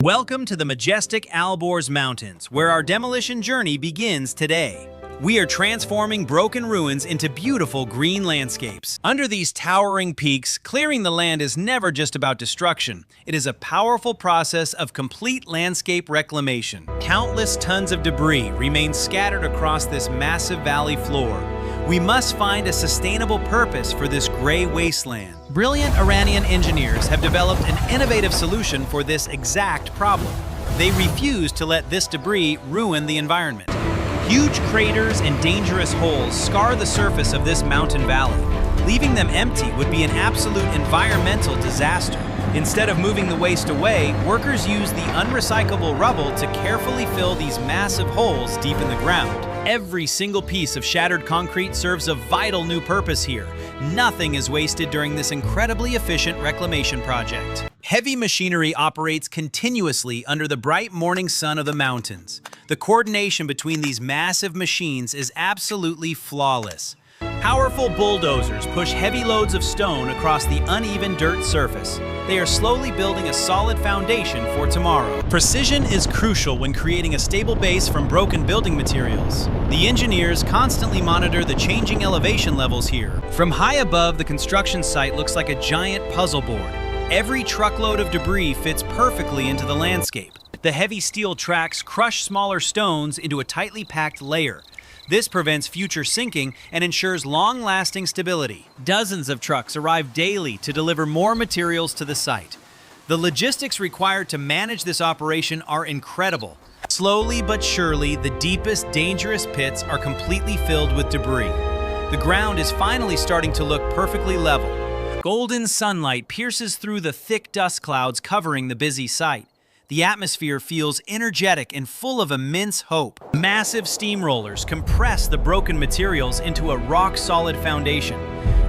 Welcome to the majestic Alborz Mountains, where our demolition journey begins today. We are transforming broken ruins into beautiful green landscapes. Under these towering peaks, clearing the land is never just about destruction. It is a powerful process of complete landscape reclamation. Countless tons of debris remain scattered across this massive valley floor. We must find a sustainable purpose for this gray wasteland. Brilliant Iranian engineers have developed an innovative solution for this exact problem. They refuse to let this debris ruin the environment. Huge craters and dangerous holes scar the surface of this mountain valley. Leaving them empty would be an absolute environmental disaster. Instead of moving the waste away, workers use the unrecyclable rubble to carefully fill these massive holes deep in the ground. Every single piece of shattered concrete serves a vital new purpose here. Nothing is wasted during this incredibly efficient reclamation project. Heavy machinery operates continuously under the bright morning sun of the mountains. The coordination between these massive machines is absolutely flawless. Powerful bulldozers push heavy loads of stone across the uneven dirt surface. They are slowly building a solid foundation for tomorrow. Precision is crucial when creating a stable base from broken building materials. The engineers constantly monitor the changing elevation levels here. From high above, the construction site looks like a giant puzzle board. Every truckload of debris fits perfectly into the landscape. The heavy steel tracks crush smaller stones into a tightly packed layer. This prevents future sinking and ensures long-lasting stability. Dozens of trucks arrive daily to deliver more materials to the site. The logistics required to manage this operation are incredible. Slowly but surely, the deepest, dangerous pits are completely filled with debris. The ground is finally starting to look perfectly level. Golden sunlight pierces through the thick dust clouds covering the busy site. The atmosphere feels energetic and full of immense hope. Massive steamrollers compress the broken materials into a rock-solid foundation.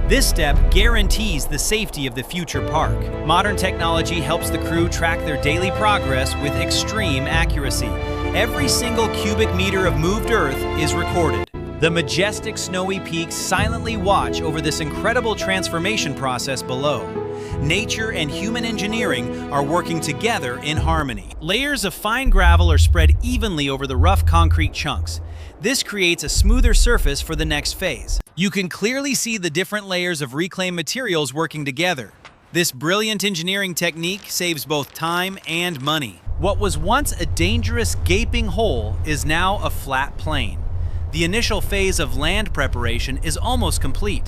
This step guarantees the safety of the future park. Modern technology helps the crew track their daily progress with extreme accuracy. Every single cubic meter of moved earth is recorded. The majestic snowy peaks silently watch over this incredible transformation process below. Nature and human engineering are working together in harmony. Layers of fine gravel are spread evenly over the rough concrete chunks. This creates a smoother surface for the next phase. You can clearly see the different layers of reclaimed materials working together. This brilliant engineering technique saves both time and money. What was once a dangerous gaping hole is now a flat plain. The initial phase of land preparation is almost complete.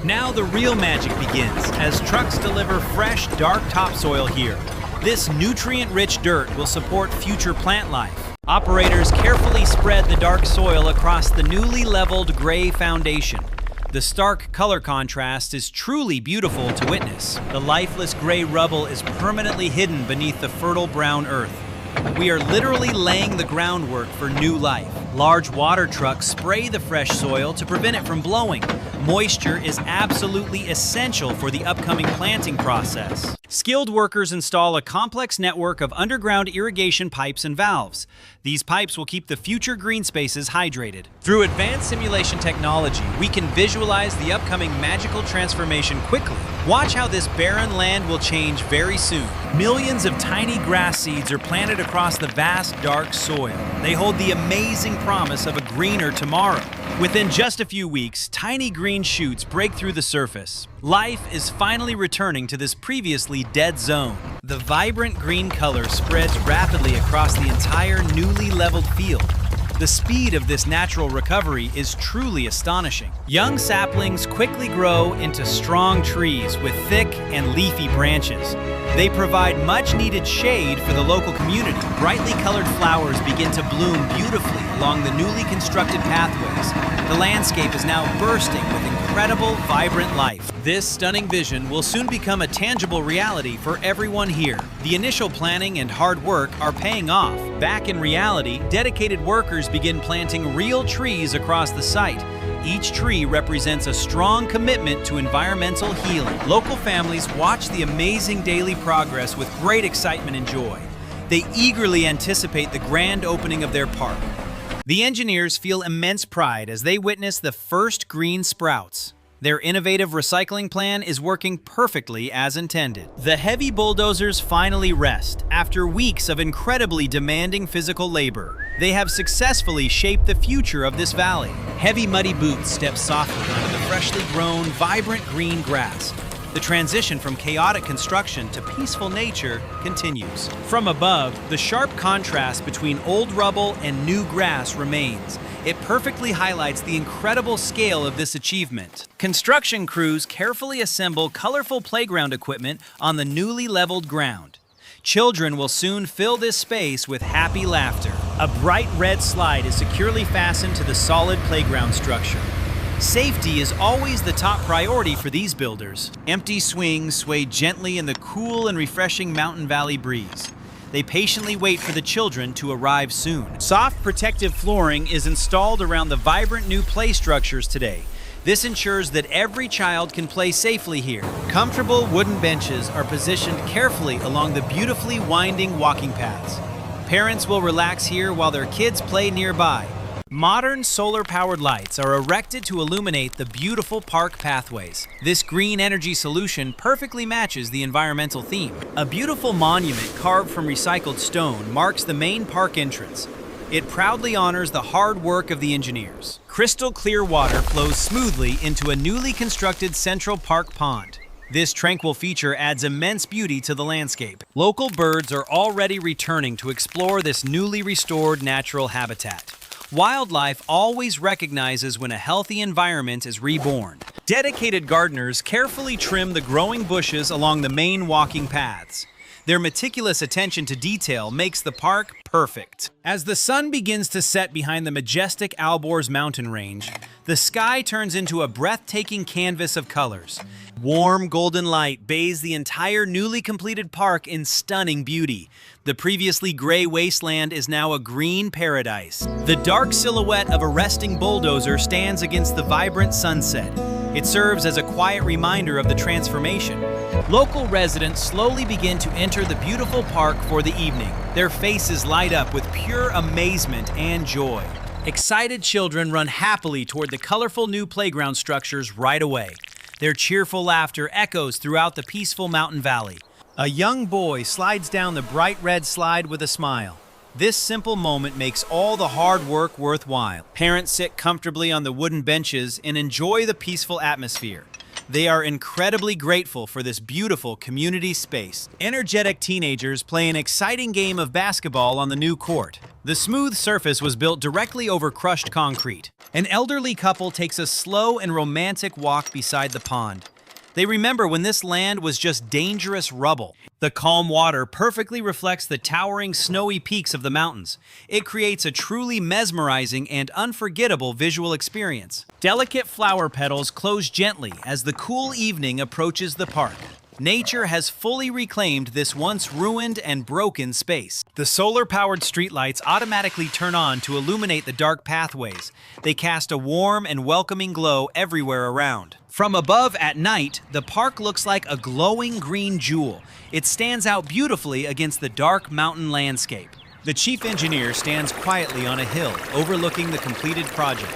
Now the real magic begins as trucks deliver fresh, dark topsoil here. This nutrient-rich dirt will support future plant life. Operators carefully spread the dark soil across the newly leveled gray foundation. The stark color contrast is truly beautiful to witness. The lifeless gray rubble is permanently hidden beneath the fertile brown earth. We are literally laying the groundwork for new life. Large water trucks spray the fresh soil to prevent it from blowing. Moisture is absolutely essential for the upcoming planting process. Skilled workers install a complex network of underground irrigation pipes and valves. These pipes will keep the future green spaces hydrated. Through advanced simulation technology, we can visualize the upcoming magical transformation quickly. Watch how this barren land will change very soon. Millions of tiny grass seeds are planted across the vast, dark soil. They hold the amazing promise of a greener tomorrow. Within just a few weeks, tiny green shoots break through the surface. Life is finally returning to this previously dead zone. The vibrant green color spreads rapidly across the entire newly leveled field. The speed of this natural recovery is truly astonishing. Young saplings quickly grow into strong trees with thick and leafy branches. They provide much-needed shade for the local community. Brightly colored flowers begin to bloom beautifully along the newly constructed pathways. The landscape is now bursting with incredible, vibrant life. This stunning vision will soon become a tangible reality for everyone here. The initial planning and hard work are paying off. Back in reality, dedicated workers begin planting real trees across the site. Each tree represents a strong commitment to environmental healing. Local families watch the amazing daily progress with great excitement and joy. They eagerly anticipate the grand opening of their park. The engineers feel immense pride as they witness the first green sprouts. Their innovative recycling plan is working perfectly as intended. The heavy bulldozers finally rest after weeks of incredibly demanding physical labor. They have successfully shaped the future of this valley. Heavy muddy boots step softly onto the freshly grown, vibrant green grass. The transition from chaotic construction to peaceful nature continues. From above, the sharp contrast between old rubble and new grass remains. It perfectly highlights the incredible scale of this achievement. Construction crews carefully assemble colorful playground equipment on the newly leveled ground. Children will soon fill this space with happy laughter. A bright red slide is securely fastened to the solid playground structure. Safety is always the top priority for these builders. Empty swings sway gently in the cool and refreshing mountain valley breeze. They patiently wait for the children to arrive soon. Soft protective flooring is installed around the vibrant new play structures today. This ensures that every child can play safely here. Comfortable wooden benches are positioned carefully along the beautifully winding walking paths. Parents will relax here while their kids play nearby. Modern solar-powered lights are erected to illuminate the beautiful park pathways. This green energy solution perfectly matches the environmental theme. A beautiful monument carved from recycled stone marks the main park entrance. It proudly honors the hard work of the engineers. Crystal clear water flows smoothly into a newly constructed Central Park pond. This tranquil feature adds immense beauty to the landscape. Local birds are already returning to explore this newly restored natural habitat. Wildlife always recognizes when a healthy environment is reborn. Dedicated gardeners carefully trim the growing bushes along the main walking paths. Their meticulous attention to detail makes the park perfect. As the sun begins to set behind the majestic Alborz mountain range, the sky turns into a breathtaking canvas of colors. Warm golden light bathes the entire newly completed park in stunning beauty. The previously gray wasteland is now a green paradise. The dark silhouette of a resting bulldozer stands against the vibrant sunset. It serves as a quiet reminder of the transformation. Local residents slowly begin to enter the beautiful park for the evening. Their faces light up with pure amazement and joy. Excited children run happily toward the colorful new playground structures right away. Their cheerful laughter echoes throughout the peaceful mountain valley. A young boy slides down the bright red slide with a smile. This simple moment makes all the hard work worthwhile. Parents sit comfortably on the wooden benches and enjoy the peaceful atmosphere. They are incredibly grateful for this beautiful community space. Energetic teenagers play an exciting game of basketball on the new court. The smooth surface was built directly over crushed concrete. An elderly couple takes a slow and romantic walk beside the pond. They remember when this land was just dangerous rubble. The calm water perfectly reflects the towering snowy peaks of the mountains. It creates a truly mesmerizing and unforgettable visual experience. Delicate flower petals close gently as the cool evening approaches the park. Nature has fully reclaimed this once ruined and broken space. The solar-powered streetlights automatically turn on to illuminate the dark pathways. They cast a warm and welcoming glow everywhere around. From above at night, the park looks like a glowing green jewel. It stands out beautifully against the dark mountain landscape. The chief engineer stands quietly on a hill overlooking the completed project.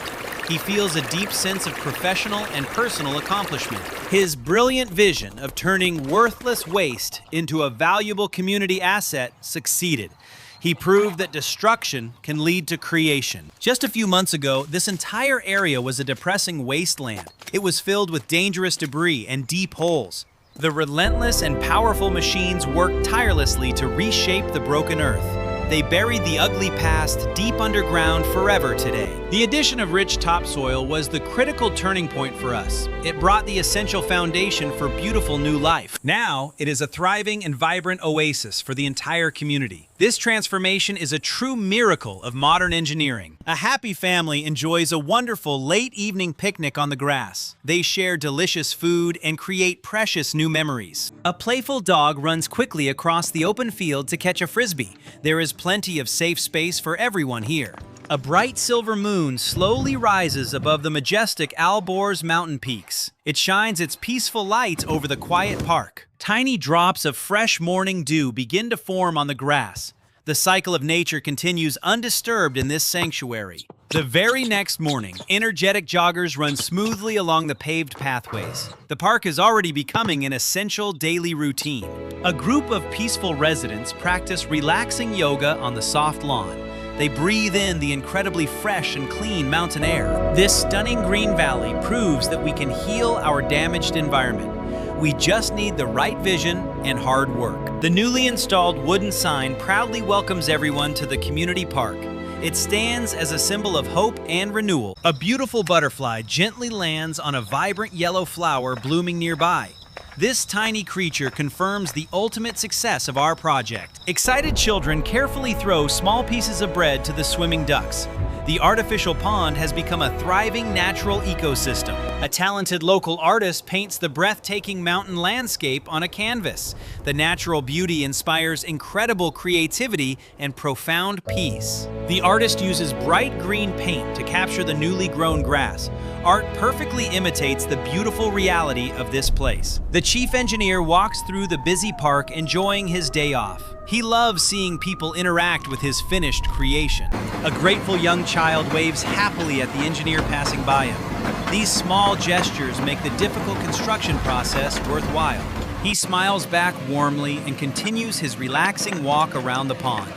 He feels a deep sense of professional and personal accomplishment. His brilliant vision of turning worthless waste into a valuable community asset succeeded. He proved that destruction can lead to creation. Just a few months ago, this entire area was a depressing wasteland. It was filled with dangerous debris and deep holes. The relentless and powerful machines worked tirelessly to reshape the broken earth. They buried the ugly past deep underground forever today. The addition of rich topsoil was the critical turning point for us. It brought the essential foundation for beautiful new life. Now, it is a thriving and vibrant oasis for the entire community. This transformation is a true miracle of modern engineering. A happy family enjoys a wonderful late evening picnic on the grass. They share delicious food and create precious new memories. A playful dog runs quickly across the open field to catch a frisbee. There is plenty of safe space for everyone here. A bright silver moon slowly rises above the majestic Alborz mountain peaks. It shines its peaceful light over the quiet park. Tiny drops of fresh morning dew begin to form on the grass. The cycle of nature continues undisturbed in this sanctuary. The very next morning, energetic joggers run smoothly along the paved pathways. The park is already becoming an essential daily routine. A group of peaceful residents practice relaxing yoga on the soft lawn. They breathe in the incredibly fresh and clean mountain air. This stunning green valley proves that we can heal our damaged environment. We just need the right vision and hard work. The newly installed wooden sign proudly welcomes everyone to the community park. It stands as a symbol of hope and renewal. A beautiful butterfly gently lands on a vibrant yellow flower blooming nearby. This tiny creature confirms the ultimate success of our project. Excited children carefully throw small pieces of bread to the swimming ducks. The artificial pond has become a thriving natural ecosystem. A talented local artist paints the breathtaking mountain landscape on a canvas. The natural beauty inspires incredible creativity and profound peace. The artist uses bright green paint to capture the newly grown grass. Art perfectly imitates the beautiful reality of this place. The chief engineer walks through the busy park enjoying his day off. He loves seeing people interact with his finished creation. A grateful young child waves happily at the engineer passing by him. These small gestures make the difficult construction process worthwhile. He smiles back warmly and continues his relaxing walk around the pond.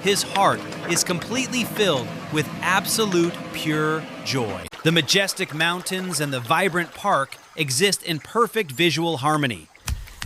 His heart is completely filled with absolute pure joy. The majestic mountains and the vibrant park exist in perfect visual harmony.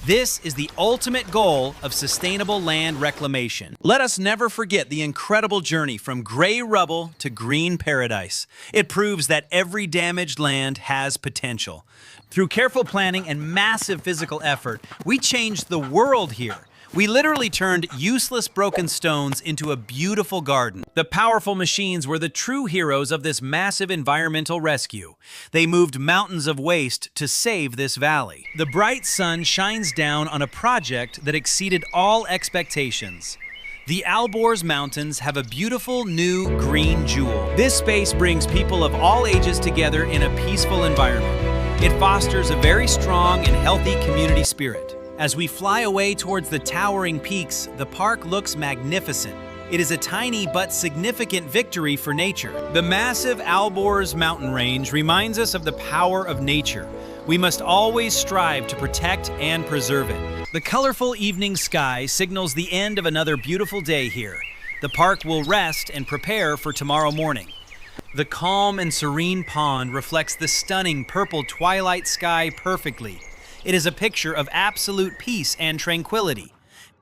This is the ultimate goal of sustainable land reclamation. Let us never forget the incredible journey from gray rubble to green paradise. It proves that every damaged land has potential. Through careful planning and massive physical effort, we changed the world here. We literally turned useless broken stones into a beautiful garden. The powerful machines were the true heroes of this massive environmental rescue. They moved mountains of waste to save this valley. The bright sun shines down on a project that exceeded all expectations. The Alborz Mountains have a beautiful new green jewel. This space brings people of all ages together in a peaceful environment. It fosters a very strong and healthy community spirit. As we fly away towards the towering peaks, the park looks magnificent. It is a tiny but significant victory for nature. The massive Alborz mountain range reminds us of the power of nature. We must always strive to protect and preserve it. The colorful evening sky signals the end of another beautiful day here. The park will rest and prepare for tomorrow morning. The calm and serene pond reflects the stunning purple twilight sky perfectly. It is a picture of absolute peace and tranquility.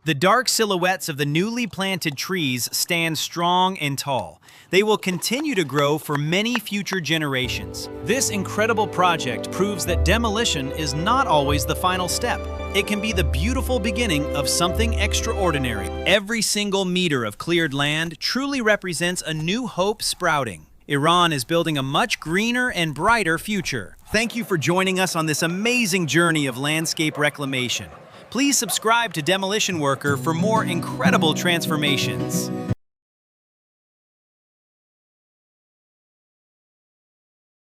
The dark silhouettes of the newly planted trees stand strong and tall. They will continue to grow for many future generations. This incredible project proves that demolition is not always the final step. It can be the beautiful beginning of something extraordinary. Every single meter of cleared land truly represents a new hope sprouting. Iran is building a much greener and brighter future. Thank you for joining us on this amazing journey of landscape reclamation. Please subscribe to Demolition Worker for more incredible transformations.